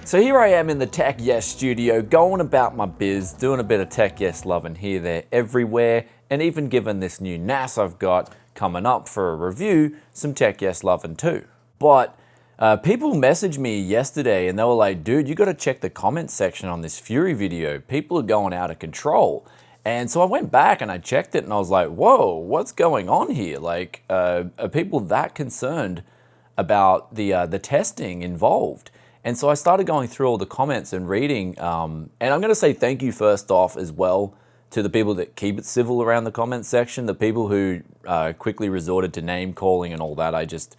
So here I am in the Tech Yes studio, going about my biz, doing a bit of Tech Yes loving here, there, everywhere, and even given this new NAS I've got coming up for a review, some Tech Yes loving too. But people messaged me yesterday and they were like, dude, you gotta check the comments section on this Fury video. People are going out of control. And so I went back and I checked it and I was like, whoa, what's going on here? Like, are people that concerned about the testing involved? And so I started going through all the comments and reading, and I'm going to say thank you first off as well to the people that keep it civil around the comments section, the people who quickly resorted to name calling and all that. I just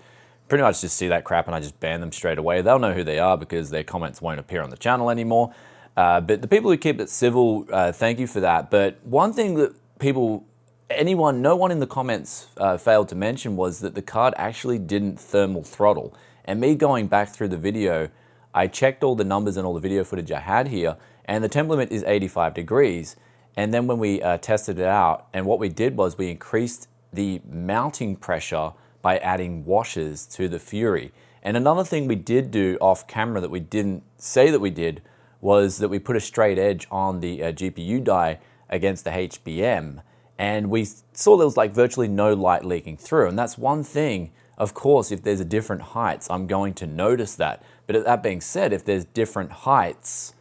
pretty much just see that crap and I just ban them straight away. They'll know who they are because their comments won't appear on the channel anymore. But the people who keep it civil, thank you for that. But one thing that no one in the comments failed to mention was that the card actually didn't thermal throttle. And me going back through the video, I checked all the numbers and all the video footage I had here, and the temp limit is 85 degrees. And then when we tested it out, and what we did was we increased the mounting pressure by adding washers to the Fury. And another thing we did do off camera that we didn't say that we did was that we put a straight edge on the GPU die against the HBM. And we saw there was like virtually no light leaking through. And that's one thing, of course, if there's a different heights, I'm going to notice that. But that being said, if there's different heights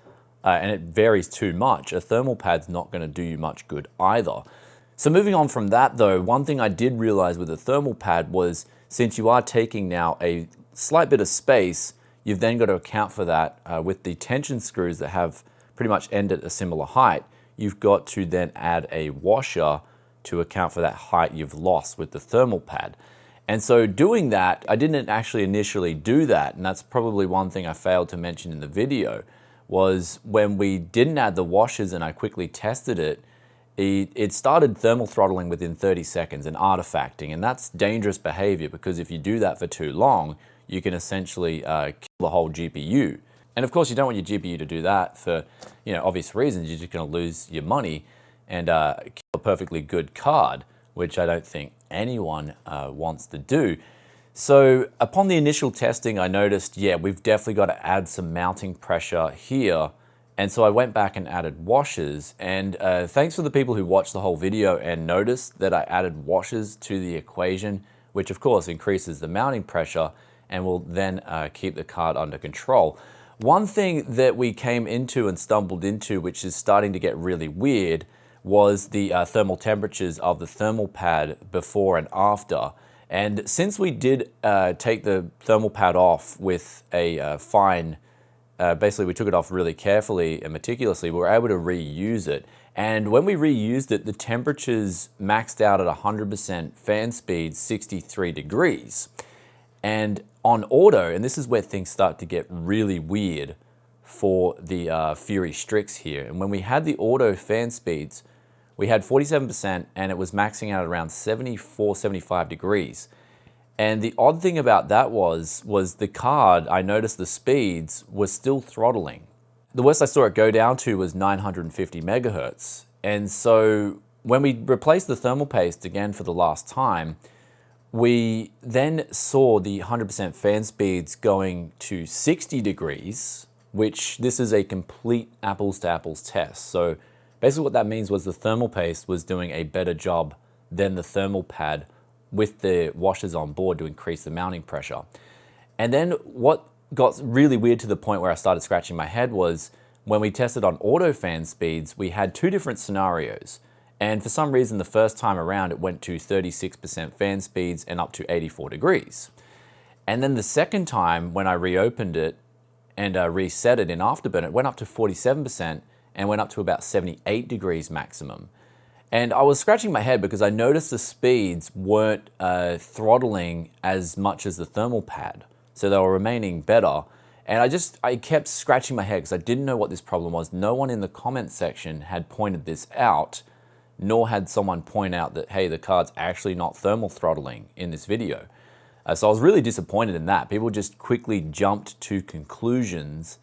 and it varies too much, a thermal pad's not going to do you much good either. So moving on from that though, one thing I did realize with a thermal pad was since you are taking now a slight bit of space, you've then got to account for that with the tension screws that have pretty much end at a similar height. You've got to then add a washer to account for that height you've lost with the thermal pad. And so doing that, I didn't actually initially do that, and that's probably one thing I failed to mention in the video, was when we didn't add the washers and I quickly tested it, it started thermal throttling within 30 seconds and artifacting, and that's dangerous behavior because if you do that for too long, you can essentially kill the whole GPU. And of course you don't want your GPU to do that for obvious reasons. You're just going to lose your money and kill a perfectly good card, which I don't think anyone wants to do. So upon the initial testing, I noticed, yeah, we've definitely got to add some mounting pressure here. And so I went back and added washers. And thanks for the people who watched the whole video and noticed that I added washers to the equation, which of course increases the mounting pressure and will then keep the card under control. One thing that we came into and stumbled into, which is starting to get really weird, was the thermal temperatures of the thermal pad before and after. And since we did take the thermal pad off with a fine, basically we took it off really carefully and meticulously, we were able to reuse it. And when we reused it, the temperatures maxed out at 100% fan speed, 63 degrees. And on auto, and this is where things start to get really weird for the Fury Strix here. And when we had the auto fan speeds, we had 47% and it was maxing out at around 74, 75 degrees. And the odd thing about that was the card, I noticed the speeds was still throttling. The worst I saw it go down to was 950 megahertz. And so when we replaced the thermal paste again for the last time, we then saw the 100% fan speeds going to 60 degrees, which this is a complete apples to apples test. So basically what that means was the thermal paste was doing a better job than the thermal pad with the washers on board to increase the mounting pressure. And then what got really weird to the point where I started scratching my head was when we tested on auto fan speeds, we had two different scenarios. And for some reason, the first time around, it went to 36% fan speeds and up to 84 degrees. And then the second time when I reopened it and reset it in Afterburner, it went up to 47% and went up to about 78 degrees maximum. And I was scratching my head because I noticed the speeds weren't throttling as much as the thermal pad. So they were remaining better. And I kept scratching my head because I didn't know what this problem was. No one in the comment section had pointed this out, nor had someone point out that, hey, the card's actually not thermal throttling in this video. So I was really disappointed in that. People just quickly jumped to conclusions.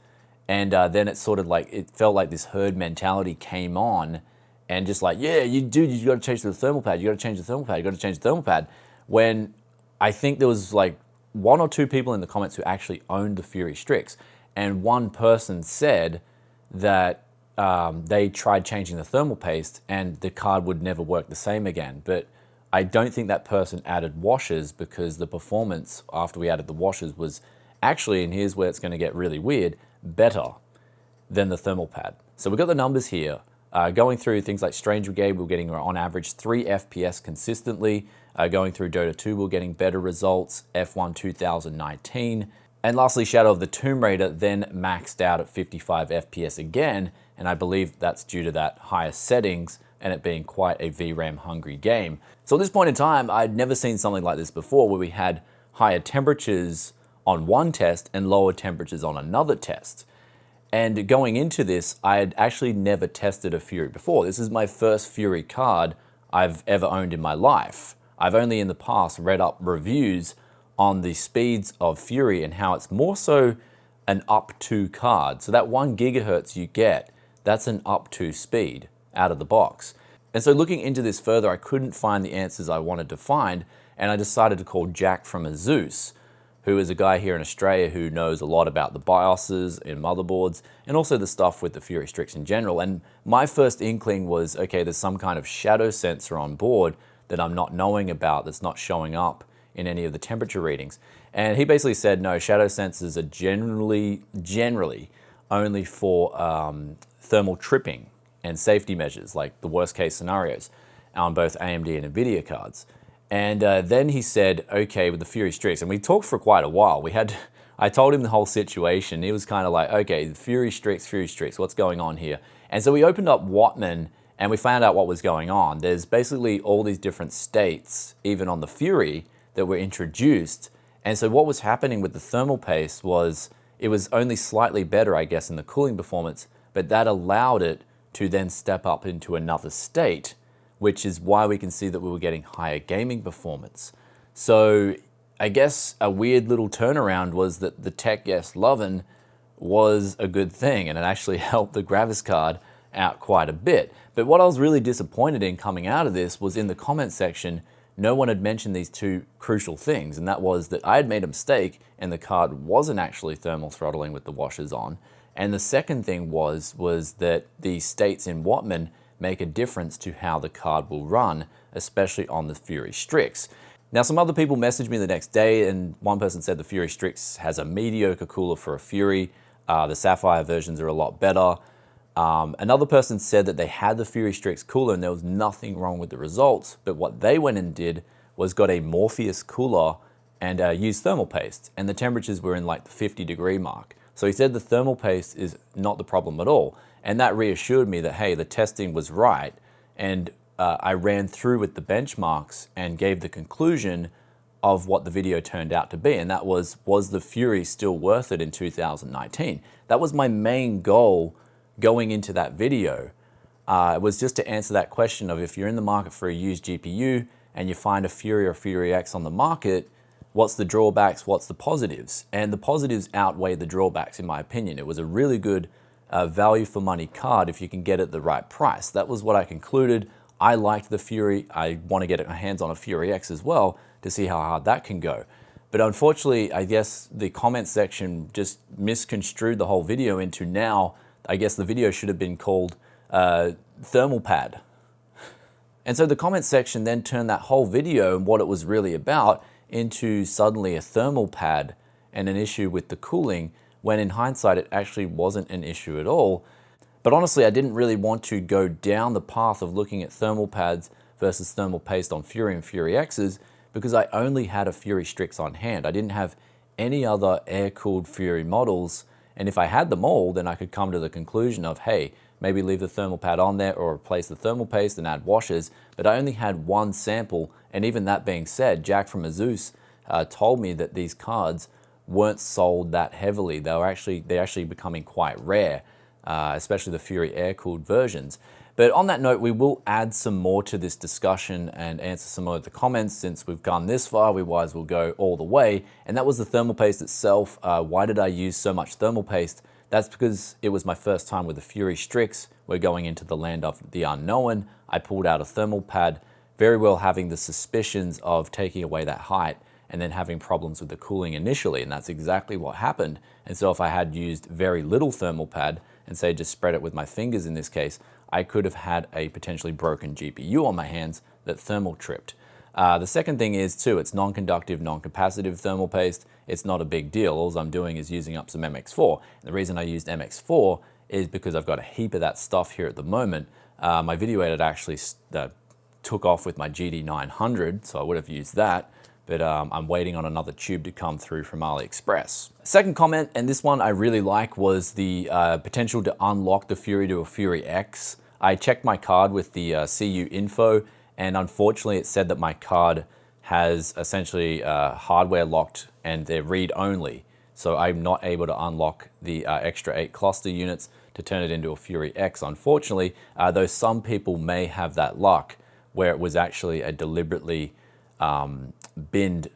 And then it sort of like, it felt like this herd mentality came on and just like, yeah, you got to change the thermal pad. You got to change the thermal pad. You got to change the thermal pad. When I think there was like one or two people in the comments who actually owned the Fury Strix. and one person said that they tried changing the thermal paste and the card would never work the same again. But I don't think that person added washers, because the performance after we added the washers was actually, and here's where it's going to get really weird, better than the thermal pad. So we've got the numbers here. Going through things like Strange Brigade, we're getting on average 3 FPS consistently. Going through Dota 2, we're getting better results, F1 2019. And lastly, Shadow of the Tomb Raider then maxed out at 55 FPS again, and I believe that's due to that higher settings and it being quite a VRAM hungry game. So at this point in time, I'd never seen something like this before, where we had higher temperatures on one test and lower temperatures on another test. And going into this, I had actually never tested a Fury before. This is my first Fury card I've ever owned in my life. I've only in the past read up reviews on the speeds of Fury and how it's more so an up to card. So that 1 gigahertz you get, that's an up to speed out of the box. And so looking into this further, I couldn't find the answers I wanted to find, and I decided to call Jack from Azus, who is a guy here in Australia who knows a lot about the BIOSes and motherboards, and also the stuff with the Fury Strix in general. And my first inkling was, okay, there's some kind of shadow sensor on board that I'm not knowing about, that's not showing up in any of the temperature readings. And he basically said, no, shadow sensors are generally only for thermal tripping and safety measures, like the worst case scenarios on both AMD and NVIDIA cards. And then he said, okay, with the Fury Strix, and we talked for quite a while. I told him the whole situation. He was kind of like, okay, the Fury Strix, what's going on here? And so we opened up Wattman and we found out what was going on. There's basically all these different states, even on the Fury, that were introduced. And so what was happening with the thermal paste was, it was only slightly better, I guess, in the cooling performance, but that allowed it to then step up into another state, which is why we can see that we were getting higher gaming performance. So I guess a weird little turnaround was that the Tech Yes Lovin was a good thing, and it actually helped the Gravis card out quite a bit. But what I was really disappointed in coming out of this was in the comment section, no one had mentioned these two crucial things, and that was that I had made a mistake and the card wasn't actually thermal throttling with the washers on. And the second thing was that the states in Wattman make a difference to how the card will run, especially on the Fury Strix. Now, some other people messaged me the next day, and one person said the Fury Strix has a mediocre cooler for a Fury. The Sapphire versions are a lot better. Another person said that they had the Fury Strix cooler and there was nothing wrong with the results, but what they went and did was got a Morpheus cooler and used thermal paste, and the temperatures were in like the 50-degree mark. So he said the thermal paste is not the problem at all. And that reassured me that, hey, the testing was right. And I ran through with the benchmarks and gave the conclusion of what the video turned out to be. And that was the Fury still worth it in 2019? That was my main goal going into that video. Was just to answer that question of, if you're in the market for a used GPU and you find a Fury or Fury X on the market, what's the drawbacks, what's the positives? And the positives outweigh the drawbacks, in my opinion. It was a really good value for money card if you can get it at the right price. That was what I concluded. I liked the Fury. I want to get my hands on a Fury X as well to see how hard that can go. But unfortunately, I guess the comment section just misconstrued the whole video into, now, I guess the video should have been called Thermal Pad. And so the comment section then turned that whole video and what it was really about into suddenly a thermal pad and an issue with the cooling, when in hindsight it actually wasn't an issue at all. But honestly, I didn't really want to go down the path of looking at thermal pads versus thermal paste on Fury and Fury X's, because I only had a Fury Strix on hand. I didn't have any other air-cooled Fury models, and if I had them all, then I could come to the conclusion of, hey, maybe leave the thermal pad on there or replace the thermal paste and add washers. But I only had one sample, and even that being said, Jack from Azus told me that these cards weren't sold that heavily. They're actually becoming quite rare, especially the Fury air-cooled versions. But on that note, we will add some more to this discussion and answer some more of the comments. Since we've gone this far, we might as well go all the way. And that was the thermal paste itself. Why did I use so much thermal paste? That's because it was my first time with the Fury Strix. We're going into the land of the unknown. I pulled out a thermal pad, very well having the suspicions of taking away that height and then having problems with the cooling initially, and that's exactly what happened. And so if I had used very little thermal pad and say just spread it with my fingers in this case, I could have had a potentially broken GPU on my hands that thermal tripped. The second thing is too, it's non-conductive, non-capacitive thermal paste. It's not a big deal. All I'm doing is using up some MX4. And the reason I used MX4 is because I've got a heap of that stuff here at the moment. My video editor actually took off with my GD900, so I would have used that, but I'm waiting on another tube to come through from AliExpress. Second comment, and this one I really like, was the potential to unlock the Fury to a Fury X. I checked my card with the CU info, and unfortunately it said that my card has essentially hardware locked and they're read only. So I'm not able to unlock the extra 8 cluster units to turn it into a Fury X, unfortunately, though some people may have that luck where it was actually a deliberately binned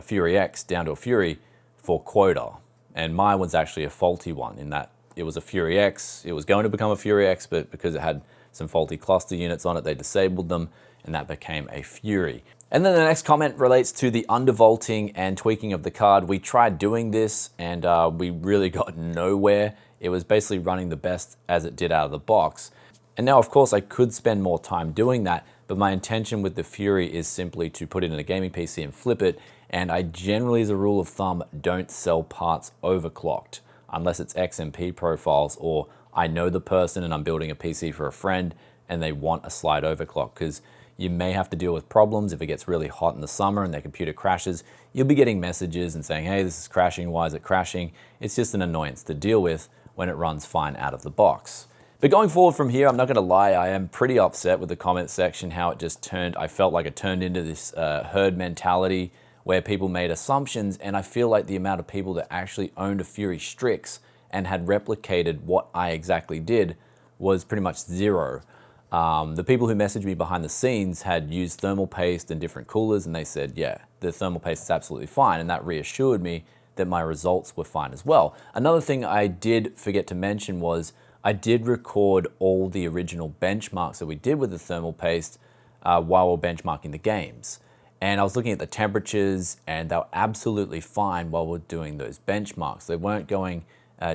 Fury X down to a Fury for quota. And mine was actually a faulty one in that it was a Fury X, it was going to become a Fury X, but because it had some faulty cluster units on it, they disabled them, and that became a Fury. And then the next comment relates to the undervolting and tweaking of the card. We tried doing this and we really got nowhere. It was basically running the best as it did out of the box. And now, of course, I could spend more time doing that, but my intention with the Fury is simply to put it in a gaming PC and flip it. And I generally, as a rule of thumb, don't sell parts overclocked unless it's XMP profiles or I know the person and I'm building a PC for a friend and they want a slight overclock, because you may have to deal with problems if it gets really hot in the summer and their computer crashes. You'll be getting messages and saying, hey, this is crashing, why is it crashing? It's just an annoyance to deal with when it runs fine out of the box. But going forward from here, I'm not gonna lie, I am pretty upset with the comment section, how it just turned, I felt like it turned into this herd mentality where people made assumptions, and I feel like the amount of people that actually owned a Fury Strix and had replicated what I exactly did was pretty much zero. The people who messaged me behind the scenes had used thermal paste and different coolers, and they said, yeah, the thermal paste is absolutely fine, and that reassured me that my results were fine as well. Another thing I did forget to mention was I did record all the original benchmarks that we did with the thermal paste while we're benchmarking the games. And I was looking at the temperatures, and they were absolutely fine while we're doing those benchmarks. They weren't going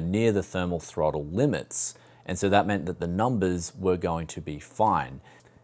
near the thermal throttle limits. And so that meant that the numbers were going to be fine.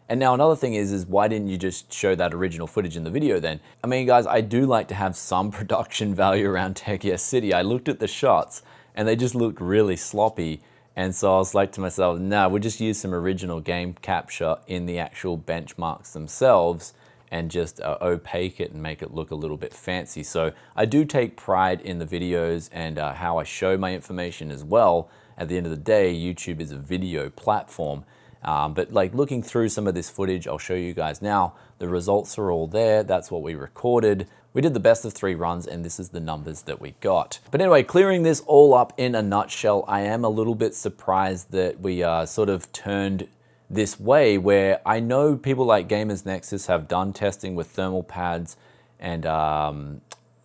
And now another thing is why didn't you just show that original footage in the video then? I mean, guys, I do like to have some production value around Tech Yes City. I looked at the shots and they just looked really sloppy. And so I was like to myself, no, we'll just use some original game capture in the actual benchmarks themselves and just opaque it and make it look a little bit fancy. So I do take pride in the videos and how I show my information as well. At the end of the day, YouTube is a video platform. But like looking through some of this footage, I'll show you guys now, the results are all there. That's what we recorded. We did the best of 3 runs, and this is the numbers that we got. But anyway, clearing this all up in a nutshell, I am a little bit surprised that we sort of turned this way, where I know people like Gamers Nexus have done testing with thermal pads and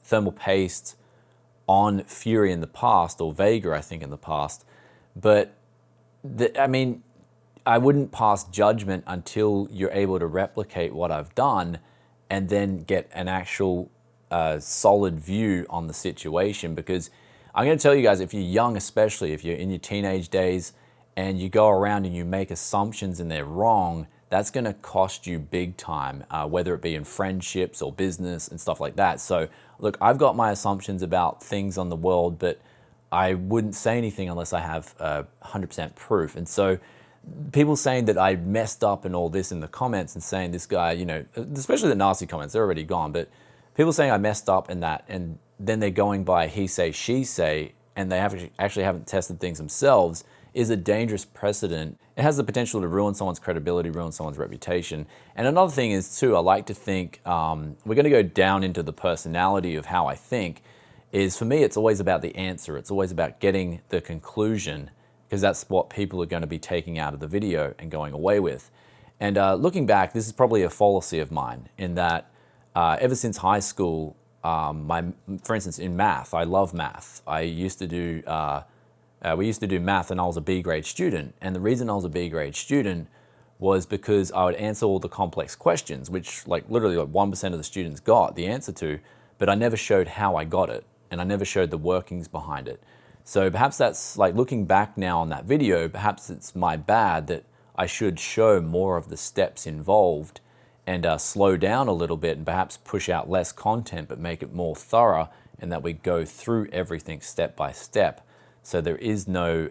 thermal paste on Fury in the past, or Vega, I think, in the past. But I mean, I wouldn't pass judgment until you're able to replicate what I've done and then get an actual solid view on the situation. Because I'm going to tell you guys, if you're young, especially if you're in your teenage days and you go around and you make assumptions and they're wrong, that's going to cost you big time, whether it be in friendships or business and stuff like that. So look, I've got my assumptions about things on the world, but I wouldn't say anything unless I have 100% proof. And so people saying that I messed up and all this in the comments and saying this guy, you know, especially the nasty comments, they're already gone, but people saying I messed up in that, and then they're going by he say, she say, and they actually haven't tested things themselves, is a dangerous precedent. It has the potential to ruin someone's credibility, ruin someone's reputation. And another thing is too, I like to think, we're gonna go down into the personality of how I think, is for me, it's always about the answer. It's always about getting the conclusion, because that's what people are going to be taking out of the video and going away with. And looking back, this is probably a fallacy of mine in that ever since high school, for instance, in math, I love math. I used to do, we used to do math and I was a B grade student. And the reason I was a B grade student was because I would answer all the complex questions, which like literally like 1% of the students got the answer to. but I never showed how I got it, and I never showed the workings behind it. So perhaps that's like looking back now on that video, perhaps it's my bad that I should show more of the steps involved and slow down a little bit and perhaps push out less content but make it more thorough, and that we go through everything step by step. So there is no,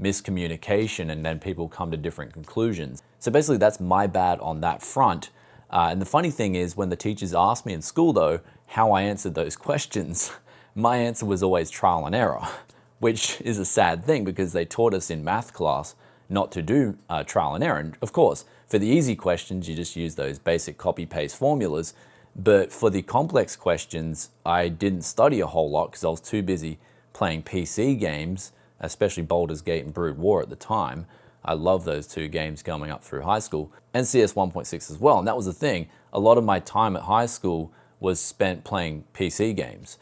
miscommunication and then people come to different conclusions. So basically that's my bad on that front. And the funny thing is when the teachers asked me in school though, how I answered those questions, my answer was always trial and error, which is a sad thing because they taught us in math class not to do trial and error. And of course, for the easy questions, you just use those basic copy-paste formulas. But for the complex questions, I didn't study a whole lot because I was too busy playing PC games, especially Baldur's Gate and Brood War at the time. I love those two games coming up through high school, and CS 1.6 as well. And that was the thing. A lot of my time at high school was spent playing PC games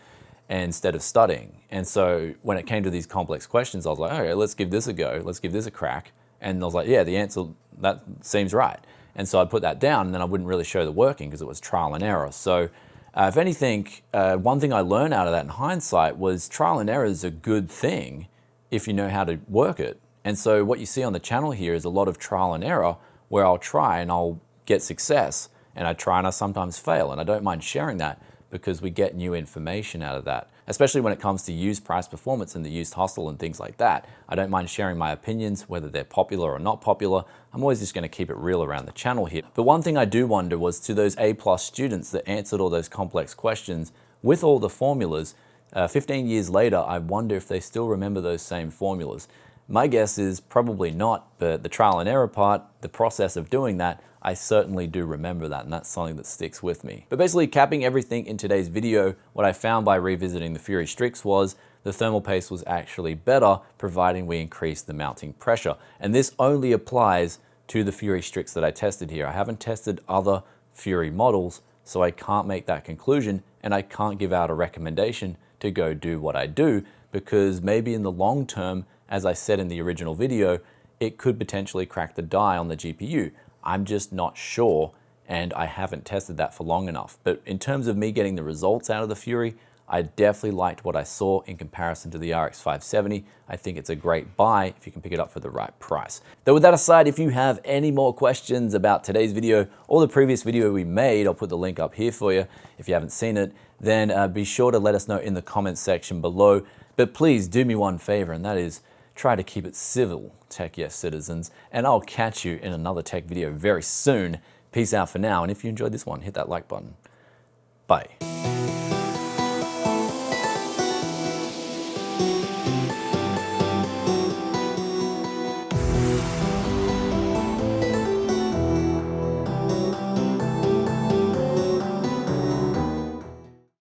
instead of studying. And so when it came to these complex questions, I was like, okay, let's give this a go. Let's give this a crack. And I was like, yeah, the answer, that seems right. And so I'd put that down and then I wouldn't really show the working because it was trial and error. So if anything, one thing I learned out of that in hindsight was trial and error is a good thing if you know how to work it. And so what you see on the channel here is a lot of trial and error where I'll try and I'll get success, and I try and I sometimes fail, and I don't mind sharing that because we get new information out of that, especially when it comes to used price performance and the used hustle and things like that. I don't mind sharing my opinions, whether they're popular or not popular. I'm always just going to keep it real around the channel here. But one thing I do wonder was to those A+ students that answered all those complex questions with all the formulas, 15 years later, I wonder if they still remember those same formulas. My guess is probably not, but the trial and error part, the process of doing that, I certainly do remember that, and that's something that sticks with me. But basically, capping everything in today's video, what I found by revisiting the Fury Strix was the thermal paste was actually better, providing we increase the mounting pressure. And this only applies to the Fury Strix that I tested here. I haven't tested other Fury models, so I can't make that conclusion, and I can't give out a recommendation to go do what I do, because maybe in the long term, as I said in the original video, it could potentially crack the die on the GPU. I'm just not sure, and I haven't tested that for long enough. But in terms of me getting the results out of the Fury, I definitely liked what I saw in comparison to the RX 570. I think it's a great buy if you can pick it up for the right price. Though with that aside, if you have any more questions about today's video or the previous video we made, I'll put the link up here for you. If you haven't seen it, then be sure to let us know in the comments section below. But please do me one favor, and that is try to keep it civil, Tech Yes citizens, and I'll catch you in another tech video very soon. Peace out for now, and if you enjoyed this one, hit that like button. Bye.